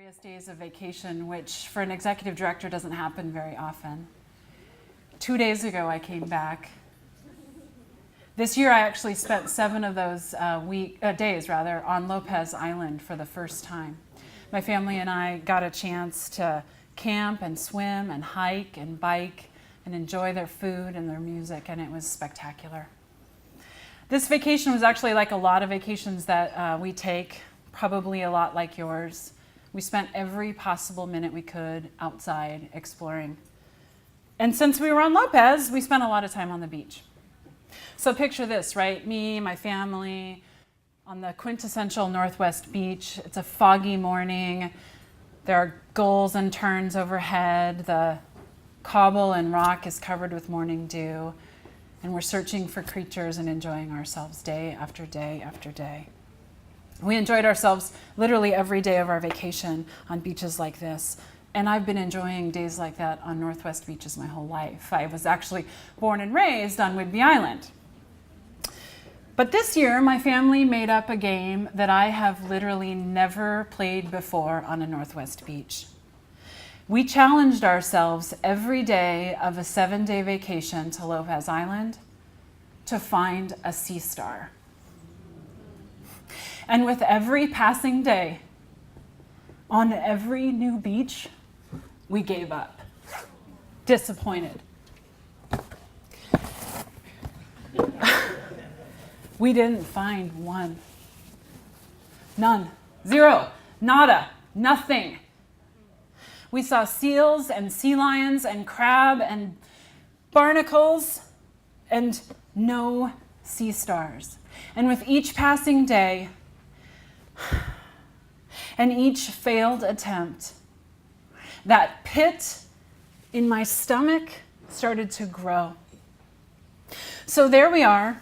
Glorious days of vacation, which for an executive director doesn't happen very often. 2 days ago, I came back. This year, I actually spent 7 of those days on Lopez Island for the first time. My family and I got a chance to camp and swim and hike and bike and enjoy their food and their music, and it was spectacular. This vacation was actually like a lot of vacations that we take, probably a lot like yours. We spent every possible minute we could outside exploring. And since we were on Lopez, we spent a lot of time on the beach. So picture this, right? Me, my family, on the quintessential Northwest beach. It's a foggy morning. There are gulls and terns overhead. The cobble and rock is covered with morning dew. And we're searching for creatures and enjoying ourselves day after day after day. We enjoyed ourselves literally every day of our vacation on beaches like this. And I've been enjoying days like that on Northwest beaches my whole life. I was actually born and raised on Whidbey Island. But this year, my family made up a game that I have literally never played before on a Northwest beach. We challenged ourselves every day of a 7-day vacation to Lopez Island to find a sea star. And with every passing day, on every new beach, we gave up, disappointed. We didn't find one. None. Zero. Nada. Nothing. We saw seals and sea lions and crab and barnacles and no sea stars. And with each passing day and each failed attempt, that pit in my stomach started to grow. So there we are,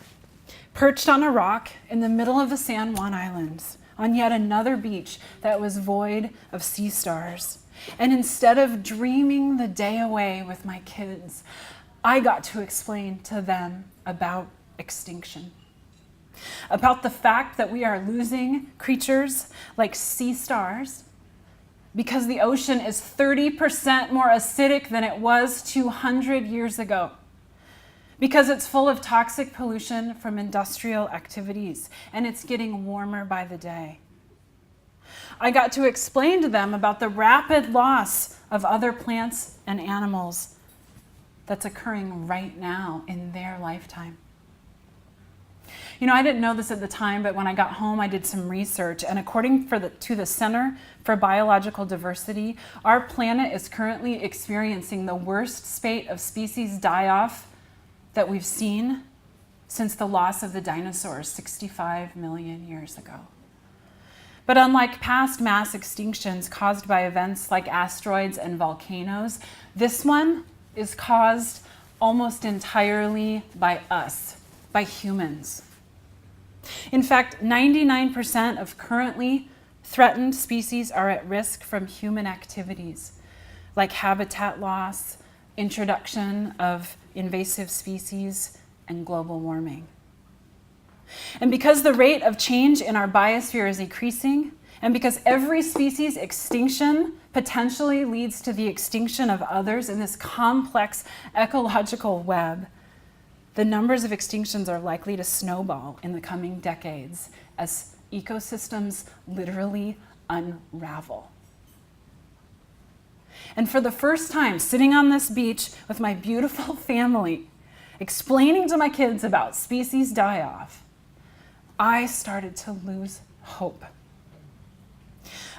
perched on a rock in the middle of the San Juan Islands, on yet another beach that was void of sea stars. And instead of dreaming the day away with my kids, I got to explain to them about extinction. About the fact that we are losing creatures like sea stars because the ocean is 30% more acidic than it was 200 years ago. Because it's full of toxic pollution from industrial activities, and it's getting warmer by the day. I got to explain to them about the rapid loss of other plants and animals that's occurring right now in their lifetime. You know, I didn't know this at the time, but when I got home, I did some research, and according to the Center for Biological Diversity, our planet is currently experiencing the worst spate of species die-off that we've seen since the loss of the dinosaurs 65 million years ago. But unlike past mass extinctions caused by events like asteroids and volcanoes, this one is caused almost entirely by us, by humans. In fact, 99% of currently threatened species are at risk from human activities, like habitat loss, introduction of invasive species, and global warming. And because the rate of change in our biosphere is increasing, and because every species extinction potentially leads to the extinction of others in this complex ecological web, the numbers of extinctions are likely to snowball in the coming decades as ecosystems literally unravel. And for the first time, sitting on this beach with my beautiful family, explaining to my kids about species die-off, I started to lose hope.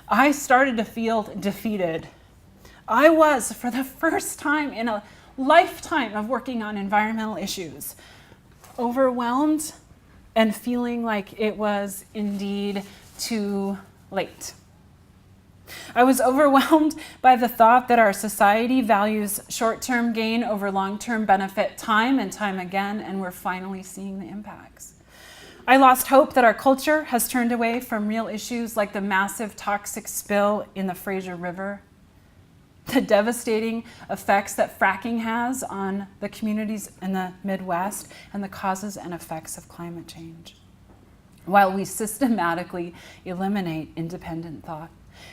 I started to feel defeated. I was, for the first time in a lifetime of working on environmental issues, overwhelmed and feeling like it was indeed too late. I was overwhelmed by the thought that our society values short-term gain over long-term benefit time and time again, and we're finally seeing the impacts. I lost hope that our culture has turned away from real issues like the massive toxic spill in the Fraser River, the devastating effects that fracking has on the communities in the Midwest, and the causes and effects of climate change, while we systematically eliminate independent thought.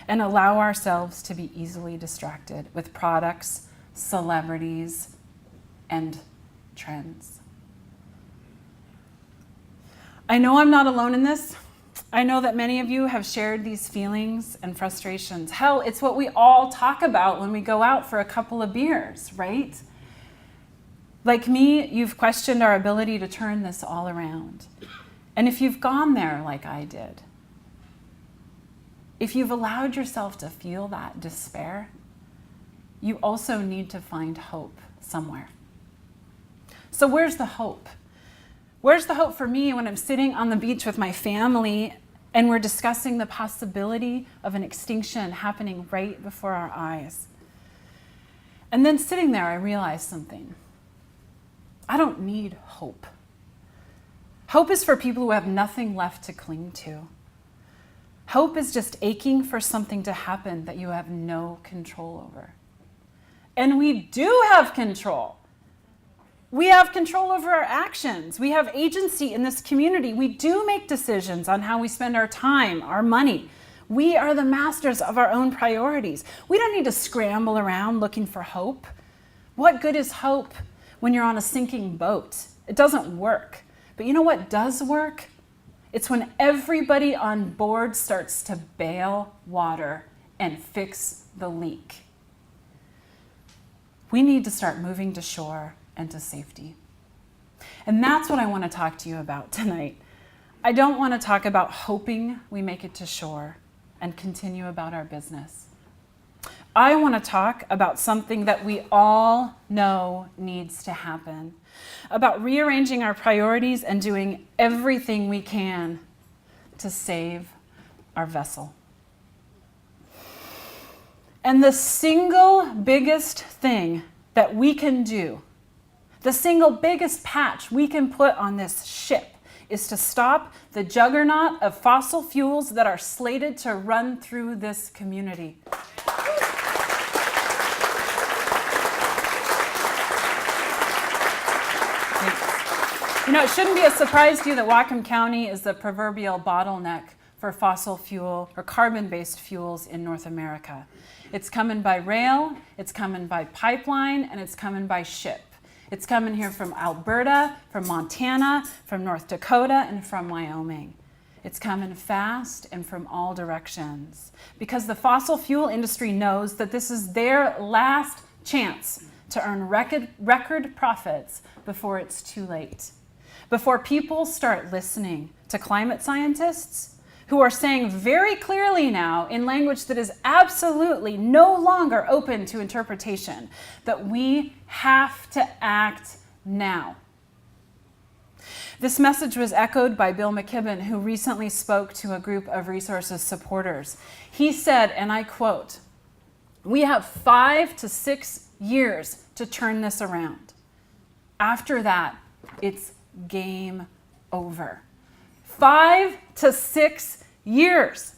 and allow ourselves to be easily distracted with products, celebrities, and trends. I know I'm not alone in this. I know that many of you have shared these feelings and frustrations. Hell, it's what we all talk about when we go out for a couple of beers, right? Like me, you've questioned our ability to turn this all around. And if you've gone there like I did, if you've allowed yourself to feel that despair, you also need to find hope somewhere. So where's the hope? Where's the hope for me when I'm sitting on the beach with my family and we're discussing the possibility of an extinction happening right before our eyes? And then sitting there, I realize something. I don't need hope. Hope is for people who have nothing left to cling to. Hope is just aching for something to happen that you have no control over. And we do have control. We have control over our actions. We have agency in this community. We do make decisions on how we spend our time, our money. We are the masters of our own priorities. We don't need to scramble around looking for hope. What good is hope when you're on a sinking boat? It doesn't work. But you know what does work? It's when everybody on board starts to bail water and fix the leak. We need to start moving to shore and to safety. And that's what I want to talk to you about tonight. I don't want to talk about hoping we make it to shore and continue about our business. I want to talk about something that we all know needs to happen, about rearranging our priorities and doing everything we can to save our vessel. And the single biggest thing that we can do, the single biggest patch we can put on this ship, is to stop the juggernaut of fossil fuels that are slated to run through this community. You know, it shouldn't be a surprise to you that Whatcom County is the proverbial bottleneck for fossil fuel or carbon-based fuels in North America. It's coming by rail, it's coming by pipeline, and it's coming by ship. It's coming here from Alberta, from Montana, from North Dakota, and from Wyoming. It's coming fast and from all directions because the fossil fuel industry knows that this is their last chance to earn record profits before it's too late. Before people start listening to climate scientists who are saying very clearly now in language that is absolutely no longer open to interpretation that we have to act now. This message was echoed by Bill McKibben, who recently spoke to a group of resources supporters. He said, and I quote, "We have 5 to 6 years to turn this around. After that, it's game over." 5 to 6 years.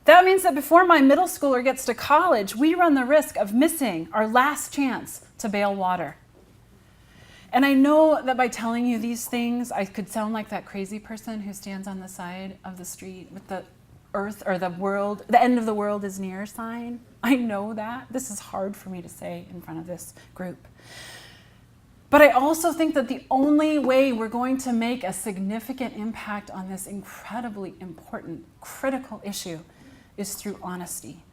That means that before my middle schooler gets to college, we run the risk of missing our last chance to bail water. And I know that by telling you these things, I could sound like that crazy person who stands on the side of the street with the earth or the world, the end of the world is near sign. I know that. This is hard for me to say in front of this group. But I also think that the only way we're going to make a significant impact on this incredibly important, critical issue is through honesty.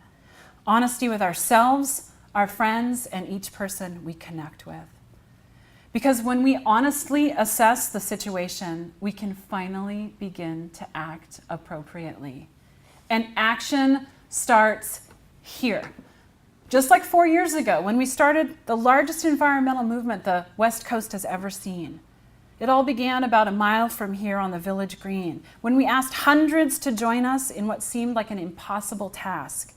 Honesty with ourselves, our friends, and each person we connect with. Because when we honestly assess the situation, we can finally begin to act appropriately. And action starts here. Just like 4 years ago, when we started the largest environmental movement the West Coast has ever seen. It all began about a mile from here on the Village Green, when we asked hundreds to join us in what seemed like an impossible task.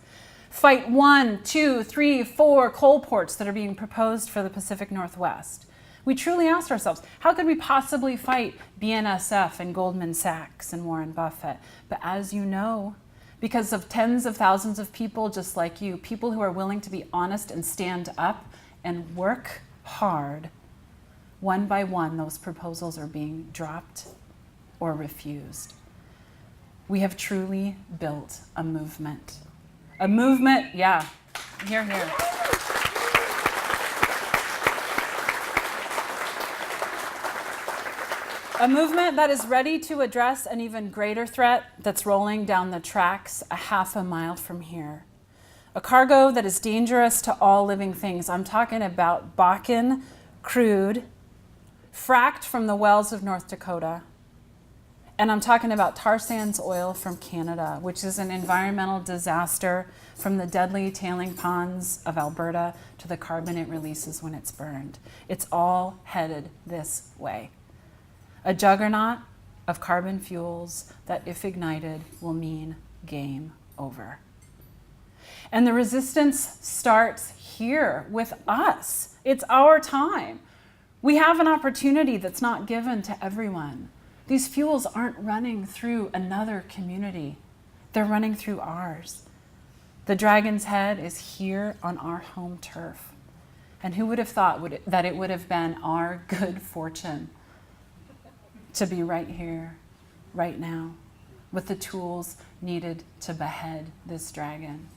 Fight 1, 2, 3, 4 coal ports that are being proposed for the Pacific Northwest. We truly asked ourselves, how could we possibly fight BNSF and Goldman Sachs and Warren Buffett? But as you know, because of tens of thousands of people just like you, people who are willing to be honest and stand up and work hard, one by one, those proposals are being dropped or refused. We have truly built a movement. A movement, yeah, here, here. A movement that is ready to address an even greater threat that's rolling down the tracks a half a mile from here. A cargo that is dangerous to all living things. I'm talking about Bakken crude, fracked from the wells of North Dakota. And I'm talking about tar sands oil from Canada, which is an environmental disaster from the deadly tailing ponds of Alberta to the carbon it releases when it's burned. It's all headed this way. A juggernaut of carbon fuels that, if ignited, will mean game over. And the resistance starts here with us. It's our time. We have an opportunity that's not given to everyone. These fuels aren't running through another community. They're running through ours. The dragon's head is here on our home turf. And who would have thought that it would have been our good fortune to be right here, right now, with the tools needed to behead this dragon.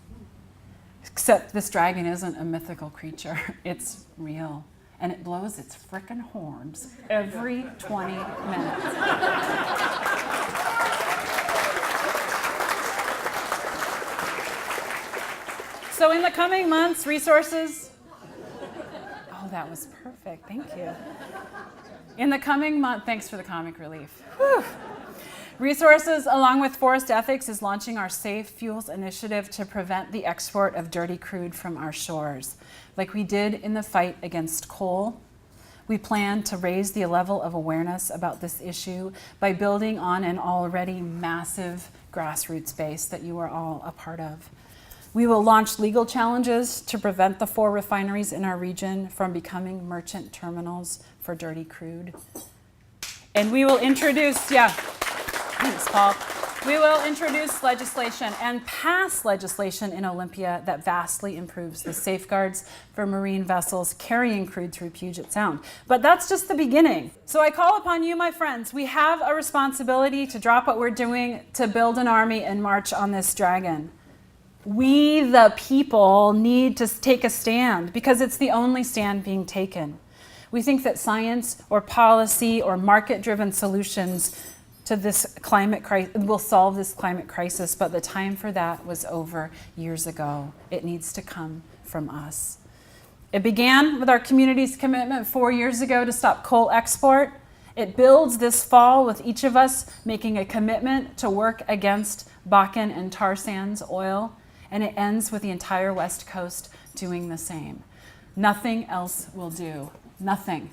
Except this dragon isn't a mythical creature. It's real. And it blows its frickin' horns every 20 minutes. So in the coming months, resources... Oh, that was perfect. Thank you. In the coming month, thanks for the comic relief. Whew. Resources, along with Forest Ethics, is launching our Safe Fuels initiative to prevent the export of dirty crude from our shores. Like we did in the fight against coal, we plan to raise the level of awareness about this issue by building on an already massive grassroots base that you are all a part of. We will launch legal challenges to prevent the 4 refineries in our region from becoming merchant terminals for dirty crude. And we will introduce, thanks, Paul. We will introduce legislation and pass legislation in Olympia that vastly improves the safeguards for marine vessels carrying crude through Puget Sound. But that's just the beginning. So I call upon you, my friends. We have a responsibility to drop what we're doing to build an army and march on this dragon. We, the people, need to take a stand because it's the only stand being taken. We think that science or policy or market-driven solutions to this climate crisis will solve this climate crisis, but the time for that was over years ago. It needs to come from us. It began with our community's commitment 4 years ago to stop coal export. It builds this fall with each of us making a commitment to work against Bakken and tar sands oil, and it ends with the entire West Coast doing the same. Nothing else will do. Nothing.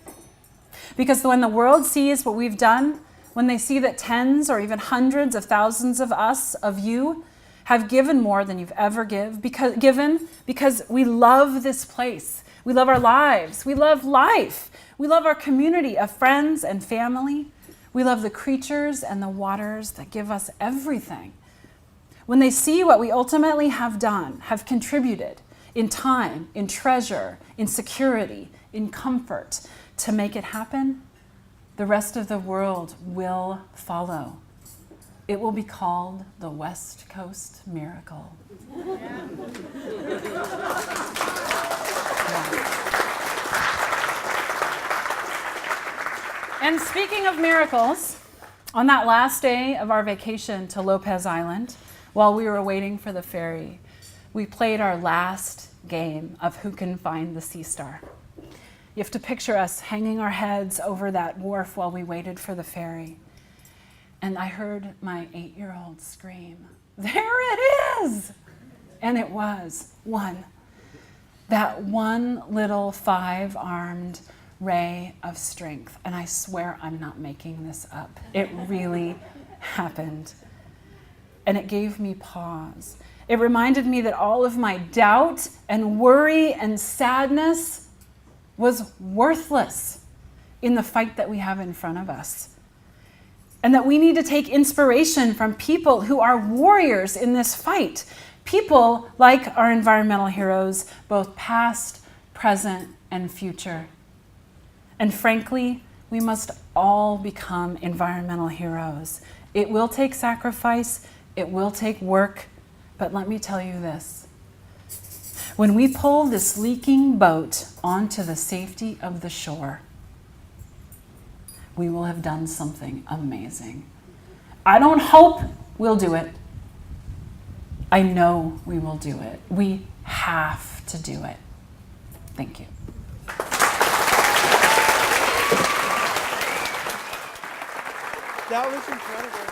Because when the world sees what we've done, when they see that tens or even hundreds of thousands of us, of you, have given more than you've ever given because we love this place. We love our lives. We love life. We love our community of friends and family. We love the creatures and the waters that give us everything. When they see what we ultimately have done, have contributed in time, in treasure, in security, in comfort to make it happen, the rest of the world will follow. It will be called the West Coast Miracle. Yeah. And speaking of miracles, on that last day of our vacation to Lopez Island, while we were waiting for the ferry, we played our last game of who can find the sea star. You have to picture us hanging our heads over that wharf while we waited for the ferry. And I heard my 8-year-old scream, "There it is!" And it was one. That one little 5-armed ray of strength. And I swear I'm not making this up. It really happened. And it gave me pause. It reminded me that all of my doubt and worry and sadness was worthless in the fight that we have in front of us. And that we need to take inspiration from people who are warriors in this fight. People like our environmental heroes, both past, present, and future. And frankly, we must all become environmental heroes. It will take sacrifice, it will take work, But let me tell you this. When we pull this leaking boat onto the safety of the shore, we will have done something amazing. I don't hope we'll do it. I know we will do it. We have to do it. Thank you. That was incredible.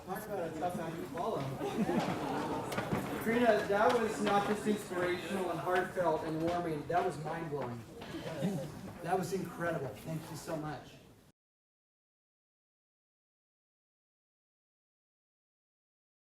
Talk about a tough act to follow. Crina, that was not just inspirational and heartfelt and warming, that was mind-blowing. That was incredible. Thank you so much.